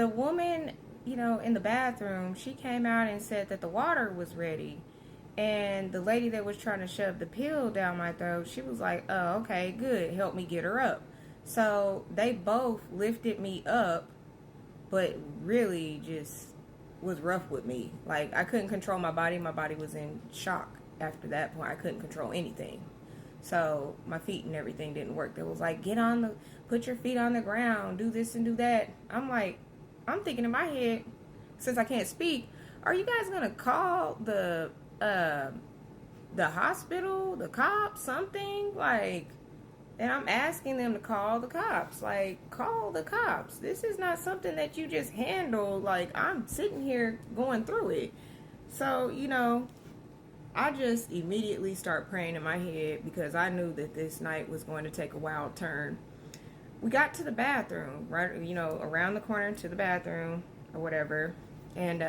the woman, in the bathroom, she came out and said that the water was ready. And the lady that was trying to shove the pill down my throat, she was like, oh, okay, good. Help me get her up. So they both lifted me up, but really just was rough with me. Like, I couldn't control my body. My body was in shock after that point. I couldn't control anything. So my feet and everything didn't work. They was like, put your feet on the ground, do this and do that. I'm like, I'm thinking in my head, since I can't speak, are you guys gonna call the hospital, the cops, something? Like, and I'm asking them to call the cops. Like, call the cops. This is not something that you just handle. Like, I'm sitting here going through it. So, I just immediately start praying in my head because I knew that this night was going to take a wild turn. We got to the bathroom, right, around the corner to the bathroom or whatever. And,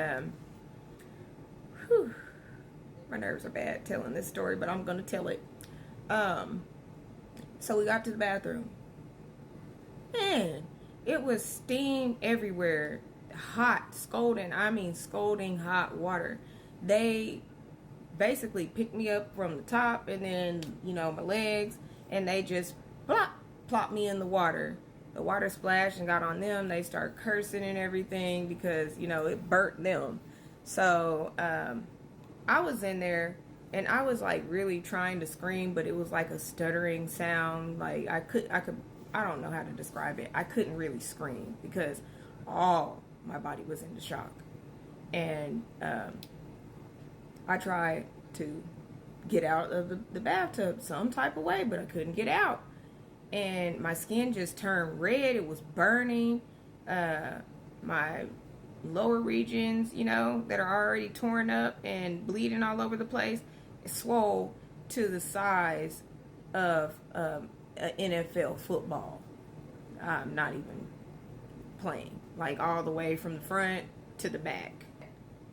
my nerves are bad telling this story, but I'm going to tell it. So we got to the bathroom. Man, it was steam everywhere. Hot, scalding hot water. They basically picked me up from the top and then, my legs, and they just plopped me in the water. The water splashed and got on them. They start cursing and everything because, it burnt them. So, I was in there and I was like really trying to scream, but it was like a stuttering sound. Like I don't know how to describe it. I couldn't really scream because all my body was into shock. And, I tried to get out of the bathtub some type of way, but I couldn't get out. And my skin just turned red. It was burning. My lower regions, that are already torn up and bleeding all over the place, swole to the size of an NFL football. I'm not even playing. Like, all the way from the front to the back.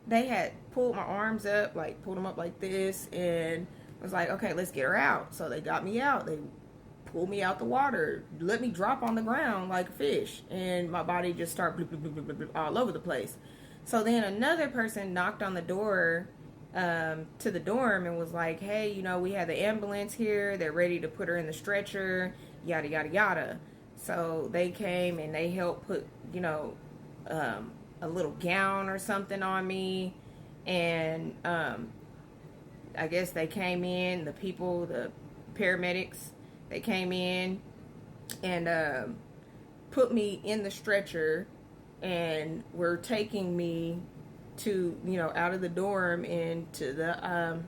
They had pulled my arms up, like pulled them up like this, and was like, okay, let's get her out. So they got me out. They pulled me out the water, let me drop on the ground like a fish, and my body just started all over the place. So then another person knocked on the door to the dorm and was like, hey, we have the ambulance here. They're ready to put her in the stretcher, yada, yada, yada. So they came and they helped put, a little gown or something on me. And I guess they came in, the paramedics, they came in and put me in the stretcher and were taking me to, out of the dorm into the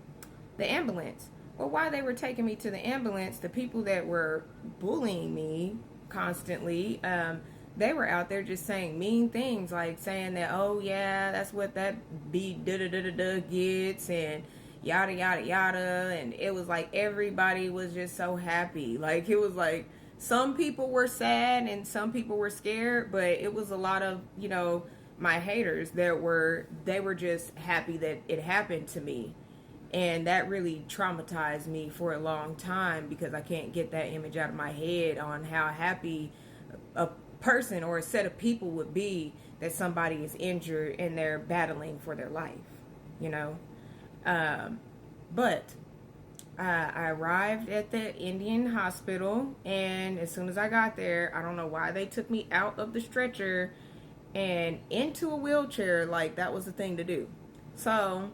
ambulance. Well, while they were taking me to the ambulance, the people that were bullying me constantly, they were out there just saying mean things, like saying that, oh yeah, that's what that da-da-da-da-da gets, and yada, yada, yada. And it was like everybody was just so happy. Like, it was like some people were sad and some people were scared, but it was a lot of, my haters they were just happy that it happened to me. And that really traumatized me for a long time because I can't get that image out of my head on how happy a person or a set of people would be that somebody is injured and they're battling for their life, but I arrived at the Indian hospital, and as soon as I got there, I don't know why they took me out of the stretcher and into a wheelchair. Like, that was the thing to do. So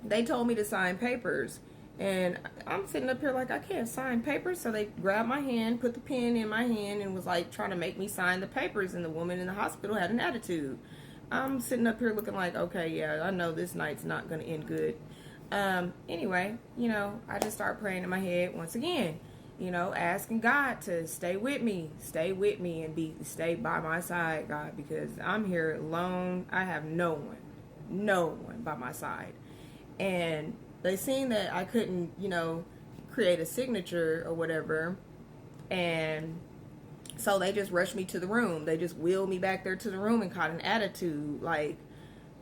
they told me to sign papers, and I'm sitting up here like, I can't sign papers. So they grabbed my hand, put the pen in my hand, and was like trying to make me sign the papers. And the woman in the hospital had an attitude. I'm sitting up here looking like, okay, yeah, I know this night's not going to end good. Anyway, I just start praying in my head once again, asking God to stay with me and stay by my side, God, because I'm here alone. I have no one by my side. And they seen that I couldn't, create a signature or whatever. And so they just rushed me to the room. They just wheeled me back there to the room and caught an attitude, like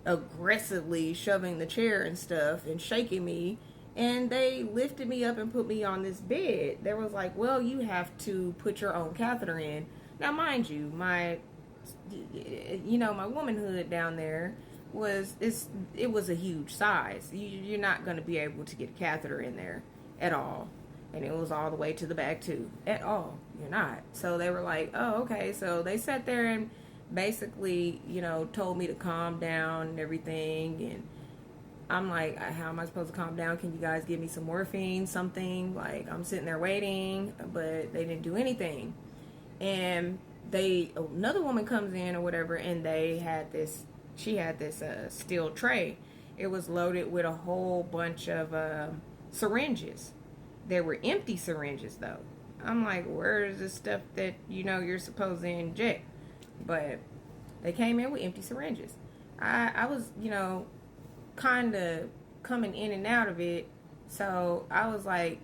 aggressively shoving the chair and stuff and shaking me. And they lifted me up and put me on this bed. They was like, well, you have to put your own catheter in. Now, mind you, my my womanhood down there it was a huge size. You're not going to be able to get a catheter in there at all. And it was all the way to the back too. At all. You're not. So they were like, oh, okay. So they sat there and basically, told me to calm down and everything. And I'm like, how am I supposed to calm down? Can you guys give me some morphine, something? Like, I'm sitting there waiting, but they didn't do anything. And another woman comes in or whatever, and she had this steel tray. It was loaded with a whole bunch of syringes. They were empty syringes, though. I'm like, where is this stuff that, you're supposed to inject? But they came in with empty syringes. I was, kind of coming in and out of it. So I was like,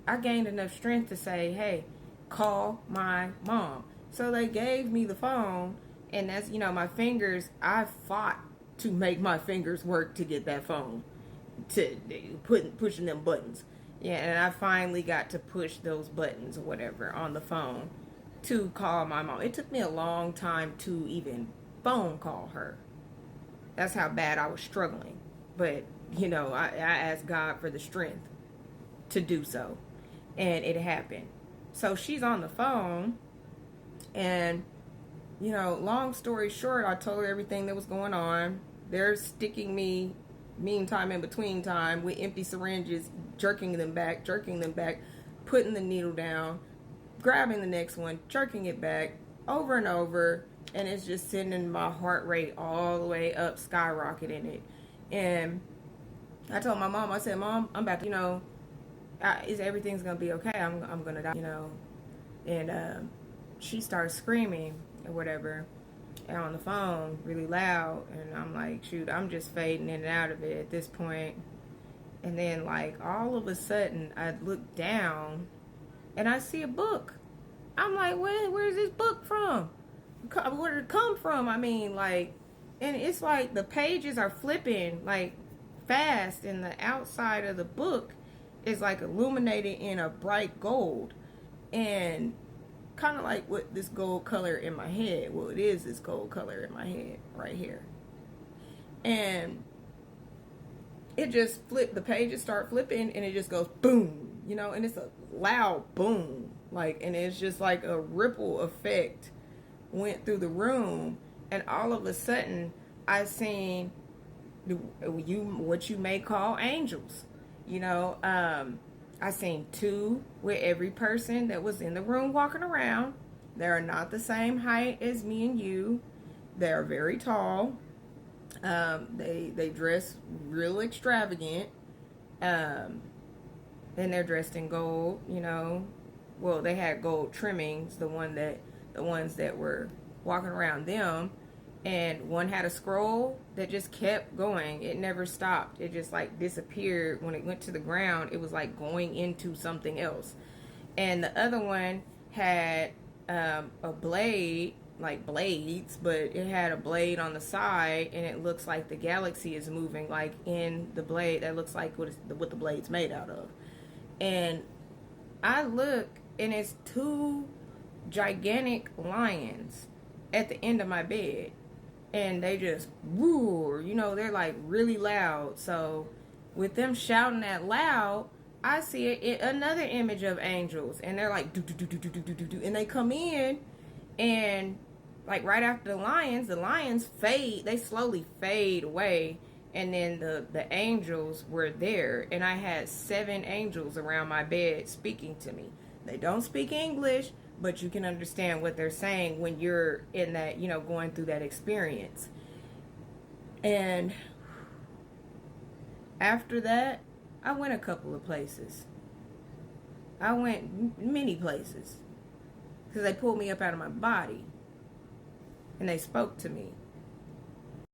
I gained enough strength to say, hey, call my mom. So they gave me the phone, and that's, my fingers, I fought to make my fingers work to get that phone, to pushing them buttons. Yeah, and I finally got to push those buttons or whatever on the phone to call my mom. It took me a long time to even phone call her. That's how bad I was struggling. But, I asked God for the strength to do so. And it happened. So she's on the phone. And, long story short, I told her everything that was going on. They're sticking me meantime in between time with empty syringes, jerking them back, putting the needle down, grabbing the next one, jerking it back over and over, and it's just sending my heart rate all the way up, skyrocketing it. And I told my mom, I said, Mom, I'm back, is everything's gonna be okay? I'm gonna die, And she started screaming or whatever, and on the phone really loud, and I'm like, shoot, I'm just fading in and out of it at this point. And then, like, all of a sudden I look down and I see a book. I'm like, where's this book from? Where did it come from? I mean, like, and it's like the pages are flipping like fast, and the outside of the book is like illuminated in a bright gold, and kind of like what this gold color in my head. Well, it is this gold color in my head right here. And it just flipped, the pages start flipping, and it just goes boom, and it's a loud boom, like, and it's just like a ripple effect went through the room. And all of a sudden I seen what you may call angels. I seen two with every person that was in the room walking around. They are not the same height as me and you. They are very tall. They dress real extravagant. And they're dressed in gold, Well, they had gold trimmings, the ones that were walking around them. And one had a scroll that just kept going. It never stopped. It just like disappeared. When it went to the ground, it was like going into something else. And the other one had a blade, like blades, but it had a blade on the side, and it looks like the galaxy is moving, like in the blade. That looks like what the blade's made out of. And I look, and it's two gigantic lions at the end of my bed. And they just roar, they're like really loud. So with them shouting that loud, I see another image of angels, and they're like do do do do do do do do, and they come in, and like right after the lions fade, they slowly fade away, and then the angels were there, and I had 7 angels around my bed speaking to me. They don't speak English, but you can understand what they're saying when you're in that, going through that experience. And after that, I went a couple of places. I went many places, because they pulled me up out of my body, and they spoke to me.